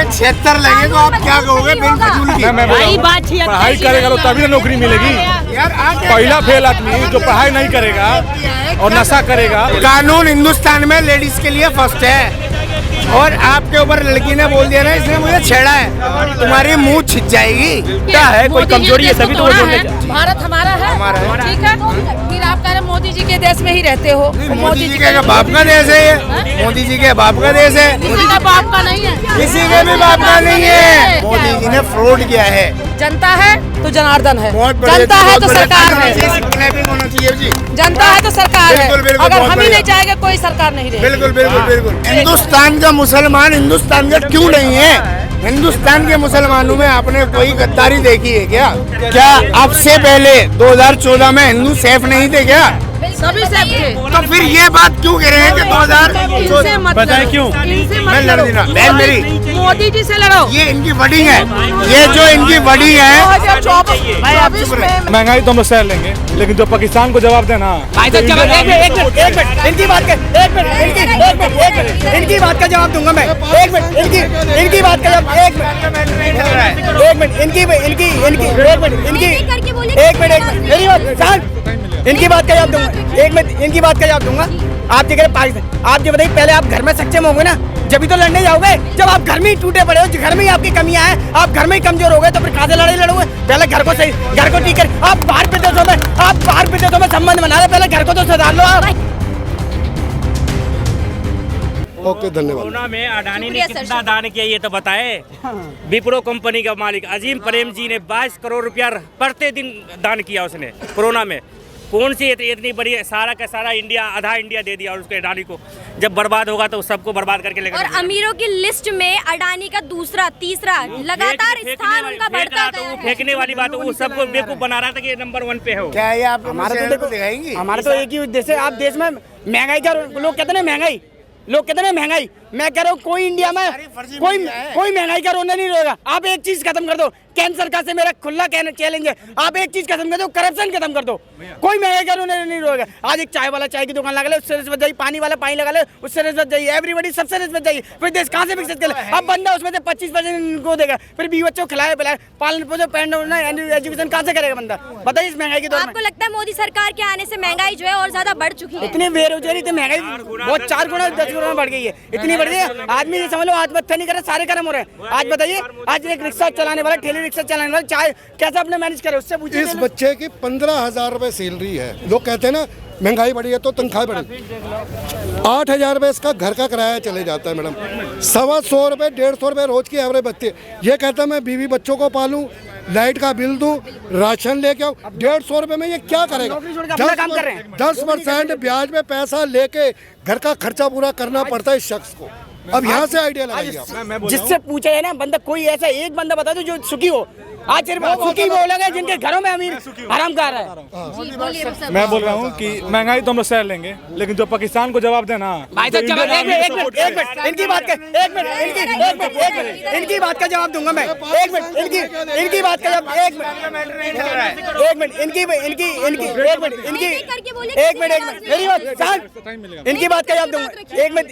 में 76 लगे तो आप क्या कहोगे? पढ़ाई करेगा तो तभी नौकरी मिलेगी। यार पहला फेल आदमी जो पढ़ाई नहीं करेगा और नशा करेगा। कानून हिंदुस्तान में लेडीज के लिए फर्स्ट है, और आपके ऊपर लड़की ने बोल दिया ना इसने मुझे छेड़ा है, तुम्हारी मुंह छिप जाएगी। क्या है, कोई कमजोरी है तभी तो वो बोलने। भारत हमारा है, ठीक है। फिर आप कह रहे मोदी जी के देश में ही रहते हो। मोदी जी के बाप का देश है ये, मोदी जी के बाप का देश है। किसी का बाप का नहीं है, किसी के भी बाप का नहीं है। मोदी जी ने फ्रॉड किया है। जनता है तो जनार्दन है, जनता जनता है तो सरकार है, होना चाहिए जी। जनता है तो सरकार है। बिल्कुल, बिल्कुल, अगर बहुत हम ही बढ़िया। नहीं चाहेंगे कोई सरकार नहीं रहेगी। बिल्कुल बिल्कुल बिल्कुल। हिंदुस्तान का मुसलमान हिंदुस्तान का क्यों नहीं है? हिंदुस्तान के मुसलमानों में आपने कोई गद्दारी देखी है क्या? क्या अब से पहले 2014 में हिंदू सेफ नहीं थे क्या? सभी सेफ थे। तो फिर ये बात क्यों कह रहे हैं कि 2014? बताएं क्यों? मैं लड़ देना बहन मेरी, मोदी जी से लड़ो। ये इनकी वडिंग है, ये जो इनकी वडिंग है। 2024 में महंगाई तो हम लोग सह लेंगे, लेकिन जो पाकिस्तान को जवाब देना। इनकी बात का जवाब दूंगा मैं। इनकी बात का जवाब इनकी बात का जवाब दूंगा। इनकी बात का जवाब दूंगा। आप जगह पाकिस्तान, आप ये बताइए, पहले आप घर में सक्षम होंगे ना, जब तो लड़ने जाओगे। जब आप घर में ही टूटे पड़े हो, घर में ही आपकी कमियां हैं, आप घर में ही कमजोर हो गए, तो फिर कहां से लड़ाई लड़ोगे? पहले घर को सही, घर को ठीक कर। आप बाहर विदेशों में संबंध बना रहे, पहले घर को तो सुधार लो आप। ओके, धन्यवाद। कोरोना में अडानी ने कितना दान किया ये तो बताए। विप्रो कंपनी का मालिक अजीम प्रेम जी ने 22 करोड़ रुपया प्रति दिन दान किया उसने कोरोना में। कौन सी इतनी बड़ी, सारा का सारा इंडिया, आधा इंडिया दे दिया और उसके अडानी को। जब बर्बाद होगा तो सबको बर्बाद करके लेकर। और अमीरों की लिस्ट में अडानी का दूसरा तीसरा लगातार स्थान उनका बढ़ता गया है। फेंकने वाली बात, वो सबको बेवकूफ बना रहा था कि नंबर 1 पे हो। क्या ये आप हमारा तो दिखाएंगे? हमारा तो एक ही उद्देश्य है। आप देश में महंगाई का, लोग कहते हैं महंगाई, लोग कहते हैं महंगाई। मैं कह रहा हूँ कोई इंडिया में कोई महंगाई का रोना नहीं रहेगा। आप एक चीज खत्म कर दो, केंद्र सरकार से मेरा खुला चैलेंज है, आप एक चीज खत्म कर दो, करप्शन खत्म कर दो। कोई महंगाई का रोना नहीं रहेगा। आज एक चाय वाला चाय की दुकान लगा ले, उससे रिश्वत जाइए। पानी वाला पानी लगा ले, उससे रिश्वत जाइए। एवरीबॉडी सबसे रिश्वत जाइए। फिर देश कहाँ से विकसित करे? अब बंदा उसमें से 25% इनको देगा, फिर 20 बच्चों खिलाए पिलाए, पालन पोषण पहनना, एजुकेशन कहाँ से करेगा बंदा? बताइए इस महंगाई के दौर में। आपको लगता है मोदी सरकार के आने से महंगाई जो है और ज्यादा बढ़ चुकी है? इतनी बेरोजगारी, इतनी महंगाई बहुत 4 गुना 10 गुना बढ़ गई है। इतनी बढ़ गई है, आदमी ये समझ लो आत्महत्या नहीं कर रहे, सारे कर्म हो रहे हैं। आज बताइए, आज एक रिक्शा चलाने वाला, ठेली रिक्शा चलाने वाला चाय कैसे अपने मैनेज करे, उससे पूछिए। इस बच्चे की 15,000 रुपए सैलरी है। लोग कहते हैं ना महंगाई बढ़ी है तो तनख्वाह बढ़ी। 8,000 रुपए इसका घर का किराया चले जाता है मैडम। 125 रुपए 150 रुपए रोज की एवरेज बचती है। ये कहता है मैं बीवी बच्चों को पालूं, लाइट का बिल दूं, राशन लेके आऊं। 150 रुपए में ये क्या करेगा? 10% ब्याज में पैसा लेके घर का खर्चा पूरा करना पड़ता है इस शख्स को। अब यहाँ से आइडिया लगाइए आप। जिससे पूछा है ना बंदा, कोई ऐसा एक बंदा बता दो जो सुखी हो। आज सिर्फ सुखी वो लोग हैं जिनके घरों में अमीर आराम कर रहा है। मैं बोल रहा हूँ कि महंगाई तो हम लोग सह लेंगे, लेकिन जो पाकिस्तान को जवाब देना। भाई साहब इनकी बात का इनकी बात का जवाब दूंगा मैं। इनकी बात का जवाब इनकी बात का जवाब दूंगा।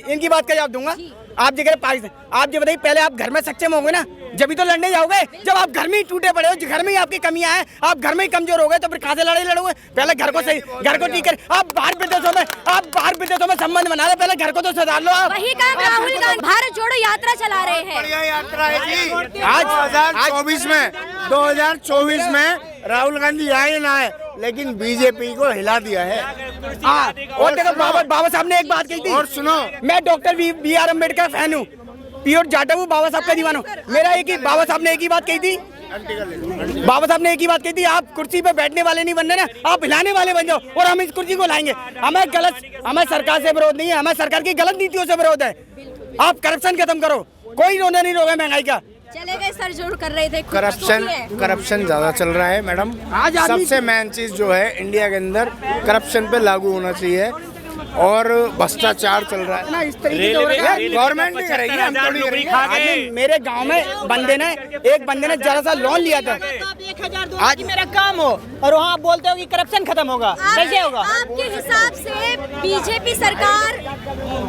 इनकी बात का जवाब दूंगा। आप जगह पाकिस्तान, आप ये बताइए, पहले आप घर में सक्षम होंगे ना, जब तो लड़ने जाओगे। जब आप घर में ही टूटे पड़े हो, घर में ही आपकी कमियां हैं, आप घर में ही कमजोर हो गए, तो फिर कहां से लड़ाई लड़ोगे? पहले घर को सही, घर को ठीक कर। आप बाहर विदेशों में संबंध बना रहे, पहले घर को तो सुधार लो आप। वही काम राहुल गांधी भारत जोड़ो यात्रा चला रहे हैं। बढ़िया यात्रा है जी। आज 2024 में राहुल गांधी आए ना आए, लेकिन बीजेपी को हिला दिया है। और देखो बाबा साहब ने एक बात कही थी। और सुनो, मैं डॉक्टर बी.आर. अम्बेडकर फैन हूँ, प्योर जाटव हूँ, बाबा साहब का दीवाना हूँ। मेरा एक ही, बाबा साहब ने एक ही बात कही थी। बाबा साहब ने एक ही बात कही थी, आप कुर्सी पे बैठने वाले नहीं बनने ना, आप हिलाने वाले बन जाओ, और हम इस कुर्सी को लाएंगे। हमें सरकार से विरोध नहीं है, हमें सरकार की गलत नीतियों से विरोध है। आप करप्शन खत्म करो, कोई रोना नहीं रोगा महंगाई का। चले गए सर जोड़ कर रहे थे। करप्शन ज्यादा चल रहा है मैडम। सबसे मेन चीज जो है इंडिया के अंदर करप्शन पे लागू होना चाहिए। और भ्रष्टाचार चल रहा है ना इस तरीके से हो रहा है। गवर्नमेंट नहीं करेगी, हम थोड़ी नौकरी करेंगे। खा आज गए। मेरे गांव में एक बंदे ने जरा सा लोन लिया था। आप 1000 दो आज मेरा काम हो और वहाँ आप बोलते हो कि करप्शन खत्म होगा, कैसे होगा? आपके हिसाब से बीजेपी सरकार,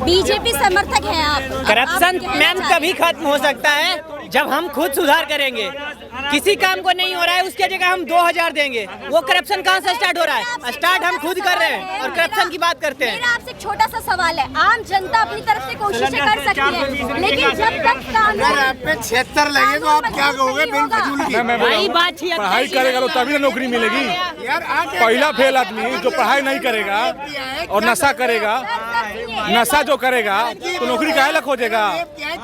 बीजेपी समर्थक हैं आप? करप्शन आप कहना मैम चाहते तभी खत्म हो सकता है जब हम खुद सुधार करेंगे। किसी काम को नहीं हो रहा है उसके जगह हम 2000 देंगे, वो करप्शन कहाँ से स्टार्ट हो रहा है? स्टार्ट हम खुद कर रहे हैं और करप्शन की बात करते हैं। मेरा आपसे एक छोटा सा सवाल है, आम जनता अपनी तरफ से कोशिशें कर सकती है, लेकिन जब तक अगर कानून आप पे 76 लगे तो आप क्या कहोगे बिन फजूल की? वही बात थी, पढ़ाई करेगा तो तभी ना नौकरी मिलेगी। यार आप पहला फेल आदमी जो पढ़ाई नहीं करेगा और नशा करेगा, नशा जो करेगा तो नौकरी काहे ला खोजेगा?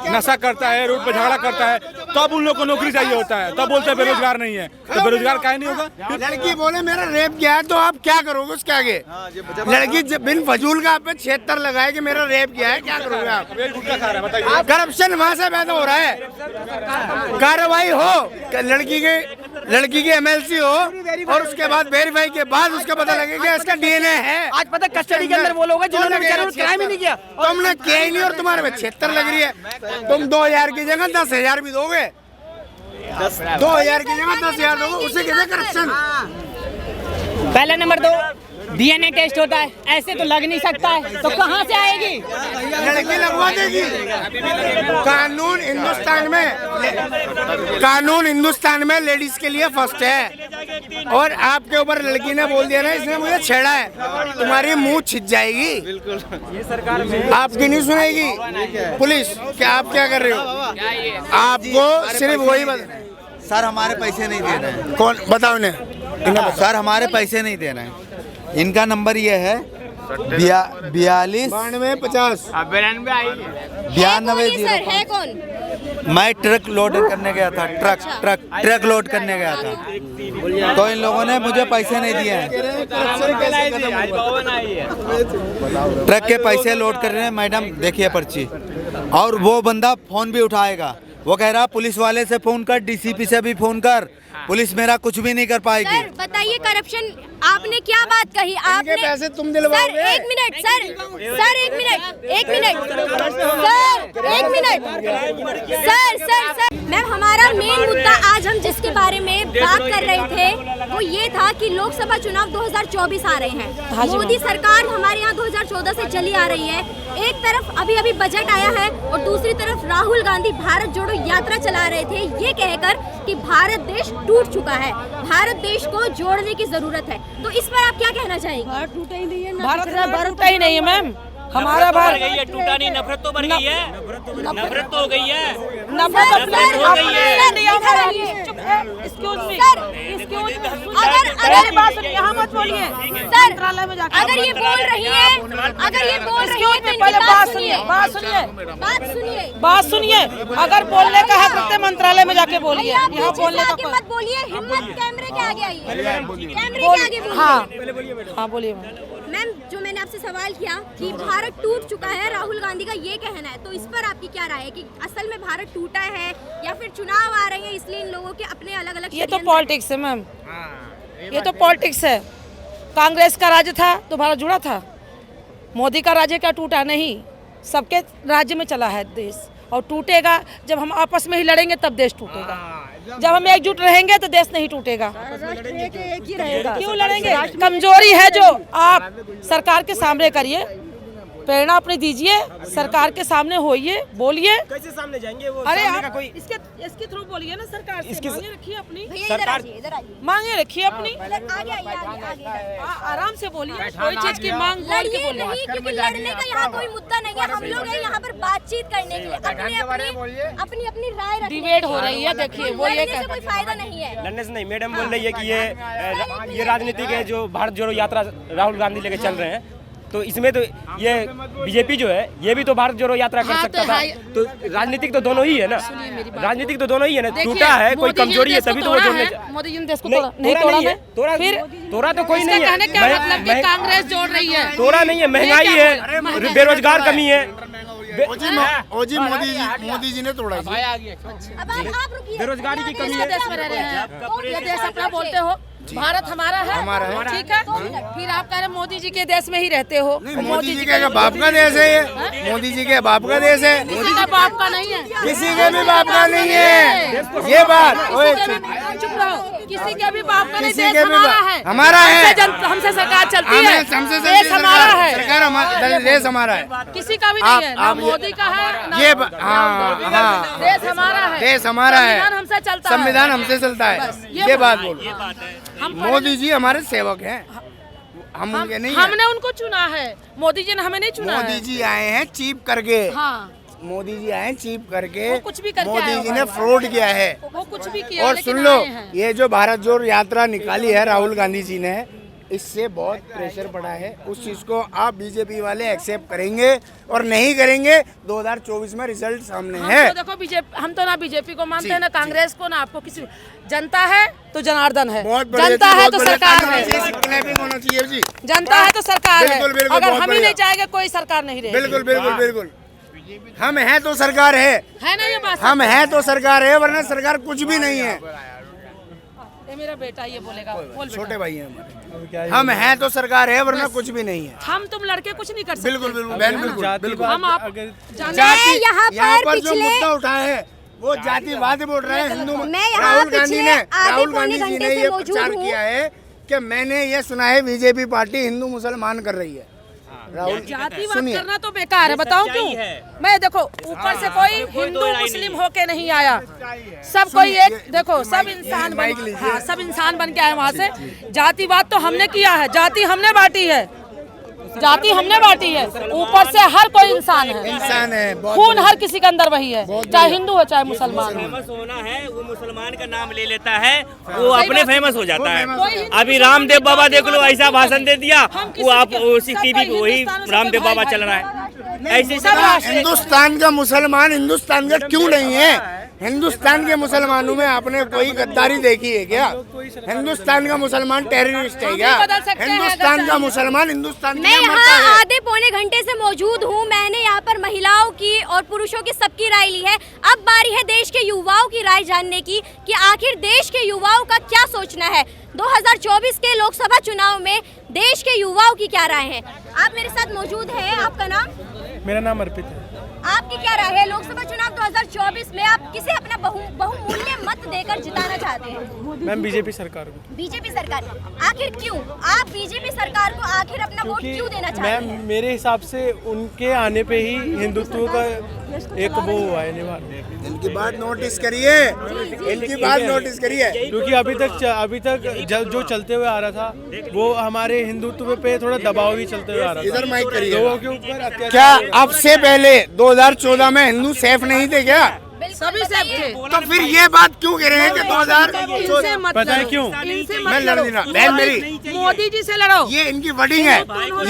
नशा करता है, रोड पे झगड़ा करता है, तब उन लोग को नौकरी चाहिए होता है, तब बोलते हैं बेरोजगार नहीं है। तो बेरोजगार काहे नहीं होगा? लड़की बोले मेरा रेप किया है तो आप क्या करोगे उसके आगे? लड़की बिन फजूल का आप पे 76 लगाए कि मेरा रेप किया है, क्या करोगे आप? करप्शन वहाँ से पैदा हो रहा है। कार्रवाई हो, लड़की की MLC हो और उसके बाद वेरीफाई के बाद उसका पता लगेगा इसका DNA है। आज पता कस्टडी के अंदर वो लोग हैं जिन्होंने बेचारे क्राइम ही नहीं किया। तुमने किया ही नहीं और तुम्हारे में 76 लग रही है। तुम 2000 की जगह 10,000 भी दोगे, 2000 की जगह 10,000 दोगे, उसे कहते हैं करप्शन। पहला नंबर 2 DNA टेस्ट होता है, ऐसे तो लग नहीं सकता है, तो कहाँ से आएगी? लड़की लगवा देगी। कानून हिंदुस्तान में लेडीज के लिए फर्स्ट है और आपके ऊपर लड़की ने बोल दिया ना इसने मुझे छेड़ा है, तुम्हारी मुंह छिद जाएगी। आपकी नहीं सुनेगी पुलिस। क्या आप क्या कर रहे हो? आपको सिर्फ वही सर हमारे पैसे नहीं दे रहे हैं। कौन बताओ इन्हें? सर हमारे पैसे नहीं दे रहे हैं। इनका नंबर ये है 42 92 50 92 सर है कौन? मैं ट्रक लोड करने गया था, ट्रक लोड करने गया था, तो इन लोगों ने मुझे पैसे नहीं दिए हैं। ट्रक के पैसे लोड कर रहे हैं मैडम, देखिए पर्ची। और वो बंदा फोन भी उठाएगा, वो कह रहा पुलिस वाले से फोन कर, DCP से भी फोन कर, पुलिस मेरा कुछ भी नहीं कर पाएगी। सर बताइए करप्शन आपने क्या बात कही? आपने पैसे तुम दिलवाओगे? सर एक मिनट सर एक मिनट सर मैम हमारा मेन मुद्दा आज हम जिसके बारे में बात कर रहे थे वो ये था कि लोकसभा चुनाव 2024 आ रहे हैं। मोदी सरकार हमारे यहाँ 2014 से चली आ रही है। एक तरफ अभी बजट आया है और दूसरी तरफ राहुल गांधी भारत जोड़ो यात्रा चला रहे थे ये कहकर कि भारत देश टूट चुका है, भारत देश को जोड़ने की जरूरत है। तो इस पर आप क्या कहना चाहेंगे? भारत टूटा ही नहीं है, भारत टूटा ही नहीं है मैम। हमारा भारत गई है, टूटा नहीं, नफरत तो बढ़ गई है, नफरत तो हो गई है, नफरत हो गई है। एक्सक्यूज मी अगर बात सुनिए, यहाँ मत बोलिए सर मंत्रालय में जाकर। अगर ये बोल रही है तो इनकी पहले बात सुनिए। अगर बोलने का हक रखते मंत्रालय में जाके बोलिए, भैया, आप यहाँ पीछे बोलने से का आगे मत बोलिए, हिम्मत कैमरे के आगे आइए, कैमरे के बोल- आगे बोलिए। हाँ बोलिए मैम जो मैंने आपसे सवाल किया कि भारत टूट चुका है, राहुल गांधी का ये कहना है, तो इस पर आपकी क्या राय है कि असल में भारत टूटा है या फिर चुनाव आ रहे हैं इसलिए इन लोगों के अपने अलग अलग? ये तो पॉलिटिक्स है मैम, ये तो पॉलिटिक्स है। कांग्रेस का राज्य था तो भारत जुड़ा था, मोदी का राज्य क्या टूटा नहीं, सबके राज्य में चला है देश। और टूटेगा जब हम आपस में ही लड़ेंगे तब देश टूटेगा, जब हम एकजुट रहेंगे तो देश नहीं टूटेगा। क्यों लड़ेंगे? कमजोरी है जो आप सरकार के सामने करिए, प्रेरणा अपनी दीजिए, सरकार के सामने होइए, बोलिए। कैसे सामने जाएंगे वो? अरे आप इसके थ्रू बोलिए ना, सरकार से मांगे रखिए अपनी, मांगे रखिए अपनी, आराम से बोलिए, कोई चीज की मांग बोल के बोलिए नहीं, क्योंकि लड़ने का यहाँ कोई मुद्दा नहीं है। हम लोग हैं यहाँ पर बातचीत करने के लिए, अपनी राय रखने डिबेट हो रही है। देखिए वो ये से कोई फायदा नहीं है। लड़ने से नहीं, मैडम बोल रही है कि ये राजनीतिक है जो भारत जोड़ो यात्रा राहुल गांधी लेके चल रहे हैं, तो इसमें तो ये बीजेपी जो है ये भी तो भारत जोड़ो यात्रा कर सकता था। तो राजनीतिक तो दोनों ही है ना, राजनीतिक तो दोनों ही है ना। टूटा है, कोई कमजोरी है तभी तो वो जोड़ने। मोदी जी ने देश को तोड़ा नहीं, तोड़ा फिर तोड़ा तो कोई नहीं कहने क्या मतलब कि है, कांग्रेस जोड़ रही है? तोड़ा नहीं है, महंगाई है, बेरोजगार कमी है, मोदी जी ने तोड़ा जी। अब आप रुकिए। बेरोजगारी की कमी किसके देश में रह रहे हैं? ये देश अपना बोलते हो, भारत हमारा है, ठीक है। फिर आप कह रहे मोदी जी के देश में ही रहते हो। मोदी जी के बाप का देश है ये, मोदी जी के बाप का देश है, किसी का बाप का नहीं है, किसी के भी बाप का नहीं है ये बात। ओए चुप रहो, किसी के भी बाप का नहीं, किसी देश के भी हमारा है, हमारा है, हमसे सरकार चलती है, हमसे देश हमारा है, सरकार हमारा, देश हमारा है, किसी का भी नहीं है, ना मोदी का है ना ये हाँ, देश हमारा है, देश हमारा है, संविधान हमसे चलता है, संविधान हमसे चलता है, ये बात बोलो। मोदी जी हमारे सेवक हैं, हम उनके नहीं हैं। हमने उनको चुना है, मोदी जी ने हमें नहीं चुना मोदी है। जी आए हैं चीप करके, हाँ, मोदी जी आए हैं चीप करके, वो कुछ भी करके आए मोदी हो जी ने फ्रॉड किया है। वो कुछ भी किया, और लेकिन सुन लो, आए हैं। ये जो भारत जोड़ो यात्रा निकाली है राहुल गांधी जी ने, इससे बहुत प्रेशर पड़ा है। उस चीज को आप बीजेपी वाले एक्सेप्ट करेंगे और नहीं करेंगे, 2024 में रिजल्ट सामने हम है। तो देखो बीजेपी, हम तो ना बीजेपी को मानते हैं ना कांग्रेस को, ना आपको किसी। जनता है तो जनार्दन है, जनता है तो सरकार है, क्लैपिंग होना चाहिए जी। जनता है तो सरकार है। बिल्कुल, बिल्कुल, अगर बहुत हम ही नहीं बढ़िया। चाहेंगे कोई सरकार नहीं रहेगी। बिल्कुल बिल्कुल बिल्कुल, हम हैं तो सरकार है ना ये बात? हम हैं तो सरकार है, वरना सरकार कुछ भी नहीं है। ये मेरा बेटा ये बोलेगा, बोल छोटे भाई हैं हमारे, हम हैं तो सरकार है, वरना कुछ भी नहीं है। हम तुम लड़के कुछ नहीं कर सकते। बिल्कुल बिल्कुल बहन, बिल्कुल बिल्कुल। हम आप जाति यहाँ पर जो पिछले- मुद्दा उठाया है वो जातिवाद बोल रहे हैं हिंदू। मैं यहाँ राहुल गांधी पिछले ने आधे राहुल पौने गांधी जी घंटे ने से ये मौजूद प्रचार हूँ। किया है कि मैंने ये सुना है बीजेपी पार्टी हिंदू मुसलमान कर रही है। राहुल जातिवाद सुनिए, करना तो बेकार है, बताओ क्यों? मैं देखो ऊपर से कोई हिंदू मुस्लिम होके नहीं आया, सब कोई एक, देखो सब इंसान बन, हाँ सब इंसान बन के आए वहाँ से। जातिवाद तो हमने किया है, जाति हमने बांटी है, जाति हमने बांटी है, ऊपर से हर कोई इंसान है, इंसान है, बहुत खून हर किसी के अंदर वही है, चाहे हिंदू हो चाहे मुसलमान हो। फेमस होना है, वो मुसलमान का नाम ले लेता है, वो अपने फेमस हो जाता है। कोई अभी रामदेव बाबा देख लो, ऐसा भाषण दे दिया, हम किसी वो आप के- उसी सब टीवी कोई पे वही हिंदुस्तान से रामदेव भाई बाबा भाई चल रहा है। ऐसे सब राष्ट्र- हिंदुस्तान का मुसलमान हिंदुस्तान का क्यों नहीं है? हिंदुस्तान के मुसलमानों में आपने कोई गद्दारी देखी है क्या? हिंदुस्तान का मुसलमान टेररिस्ट है क्या? हम भी बदल सकते हैं हिंदुस्तान अगर का मुसलमान हिंदुस्तान के मैं लिए मरता यहाँ है। आधे पौने घंटे से मौजूद हूँ। मैंने यहाँ पर महिलाओं की और पुरुषों की सबकी राय ली है। अब बारी है देश के युवाओं की राय जानने की कि आखिर देश के युवाओं का क्या सोचना है। 2024 के लोकसभा चुनाव में देश के युवाओं की क्या राय है? आप मेरे साथ मौजूद हैं, आपका नाम? मेरा नाम अर्पित है। आपकी क्या राय है? लोकसभा चुनाव 2024 में आप किसे अपना बहुमूल्य मत देकर जिताना चाहते हैं? मैम बीजेपी सरकार को, बीजेपी सरकार। आखिर क्यों आप बीजेपी सरकार को आखिर अपना वोट क्यों देना चाहते हैं? मैम मेरे हिसाब से उनके आने पे ही हिंदुत्व का एक वो हुआ है निवार। इनकी बात नोटिस करिए, इनकी बात नोटिस करिए। क्योंकि अभी तक जो चलते हुए आ रहा था वो हमारे हिंदुत्व पे थोड़ा दबाव ही चलते हुए आ रहा था। इधर माइक करिए। लोगों के ऊपर अत्याचार। क्या अब से पहले 2014 में हिंदू सेफ नहीं थे क्या? सभी सेफ थे। तो फिर ये बात क्यों कह रहे हैं कि 2000? इनसे मत पता है लड़ो। क्यों? इनसे मैं मत लड़ लड़ो। नहीं रहा, बहन मेरी। मोदी जी से लड़ो। ये इनकी वर्डिंग है,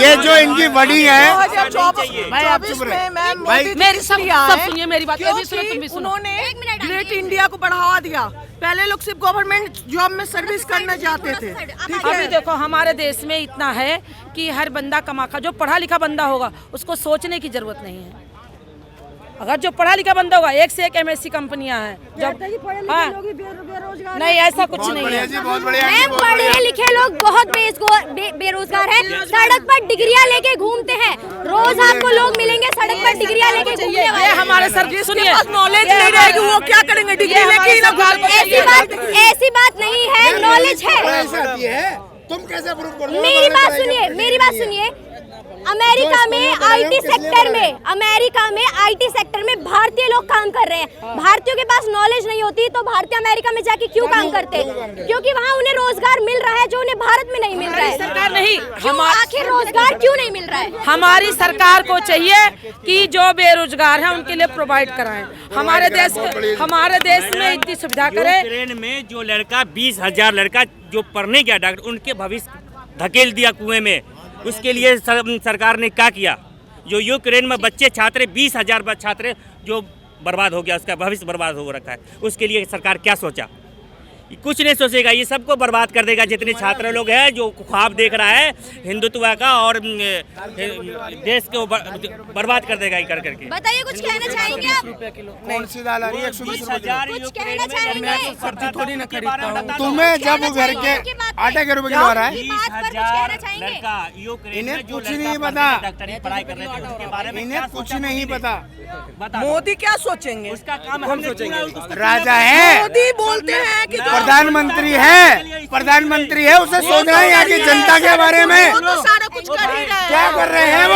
ये जो इनकी वर्डिंग है। 2024 में मैम भाई, मोदी मेरी सब इसलिए आए सब सुनिए मेरी बात, ये भी सुनो तुम भी क्योंकि सुनो। उन्होंने ग्रेट इंडिया को बढ़ावा दिया। पहले लोग सिर्फ गवर्नमेंट जॉब में सर्विस करना चाहते थे, ठीक अभी है। देखो हमारे देश में इतना है कि हर बंदा कमा खा, जो पढ़ा लिखा बंदा होगा उसको सोचने की जरूरत नहीं है। अगर जो पढ़ा लिखा बंदा होगा, एक से एक MSc कंपनियां हैं, जब हाँ नहीं ऐसा कुछ बहुत नहीं बढ़िया है। जी, बहुत बढ़िया। मैम पढ़े लिखे लोग बहुत बेरोजगार हैं, सड़क पर डिग्रियां लेके घूमते हैं। रोज आपको लोग मिलेंगे सड़क पर डिग्रियां लेके घूमने ये वाले। हमारे सर सुनिए, नॉलेज नहीं रहेगी वो क्या करेंगे? डिग्री लेके ही ना ऐसी बात नहीं है, नॉलेज है। ऐसा है, तुम कैसे प्रूव कर रहे हो? मेरी बात सुनिए, मेरी बात सुनिए। अमेरिका में आईटी सेक्टर में भारतीय लोग काम कर रहे हैं। भारतीयों के पास नॉलेज नहीं होती तो भारतीय अमेरिका में जाके क्यों काम करते? क्योंकि वहाँ उन्हें रोजगार मिल रहा है जो उन्हें भारत में नहीं मिल रहा है। सरकार नहीं, क्यों आखिर रोजगार क्यों नहीं मिल रहा है? हमारी सरकार को चाहिए कि जो बेरोजगार हैं उनके लिए प्रोवाइड कराएं। हमारे देश में इतनी सुविधा करें। यूक्रेन में जो लड़का 20,000 लड़का जो पढ़ने गया डॉक्टर, उनके भविष्य धकेल दिया कुएं में। उसके लिए सरकार ने क्या किया? जो यूक्रेन में बच्चे छात्र 20,000 छात्र जो बर्बाद हो गया, उसका भविष्य बर्बाद हो रखा है, उसके लिए सरकार क्या सोचा? कुछ नहीं सोचेगा, ये सबको बर्बाद कर देगा। जितने छात्र लोग हैं जो ख्वाब देख रहा है हिंदुत्व का और देश को बर्बाद कर देगा ये कर करके। बताइए कुछ कहना चाहेंगे आप? कौन सी दाल आ रही है? 120 रुपए। कुछ कहना चाहेंगे? सब्जी थोड़ी ना खरीदता हूँ। तुम्हें जब घर के आटे के रुपए किलो आ रहा है, बात पर कुछ कहना चाहेंगे? इन्हें कुछ नहीं पता, इन्हें कुछ नहीं पता। मोदी क्या सोचेंगे? उसका काम हम सोचेंगे। राजा है, मोदी बोलते हैं कि प्रधानमंत्री है, प्रधानमंत्री है, उसे सोचना है यहाँ की जनता के बारे में। वो तो सारा कुछ कर ही रहे हैं। क्या कर रहे हैं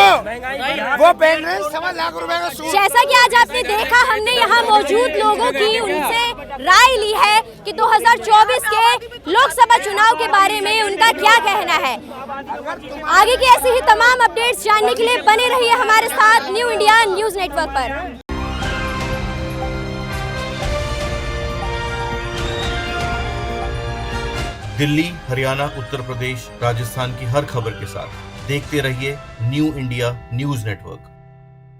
वो पहन रहे हैं 1.25 लाख रुपए का सूट। जैसा कि आज आपने देखा, हमने यहाँ मौजूद लोगों की उनसे राय ली है कि 2024 के लोकसभा चुनाव के बारे में उनका क्या कहना है। आगे की ऐसी ही तमाम अपडेट्स जानने के लिए बने रहिए हमारे साथ न्यू इंडिया न्यूज नेटवर्क पर। दिल्ली, हरियाणा, उत्तर प्रदेश, राजस्थान की हर खबर के साथ देखते रहिए न्यू इंडिया न्यूज नेटवर्क।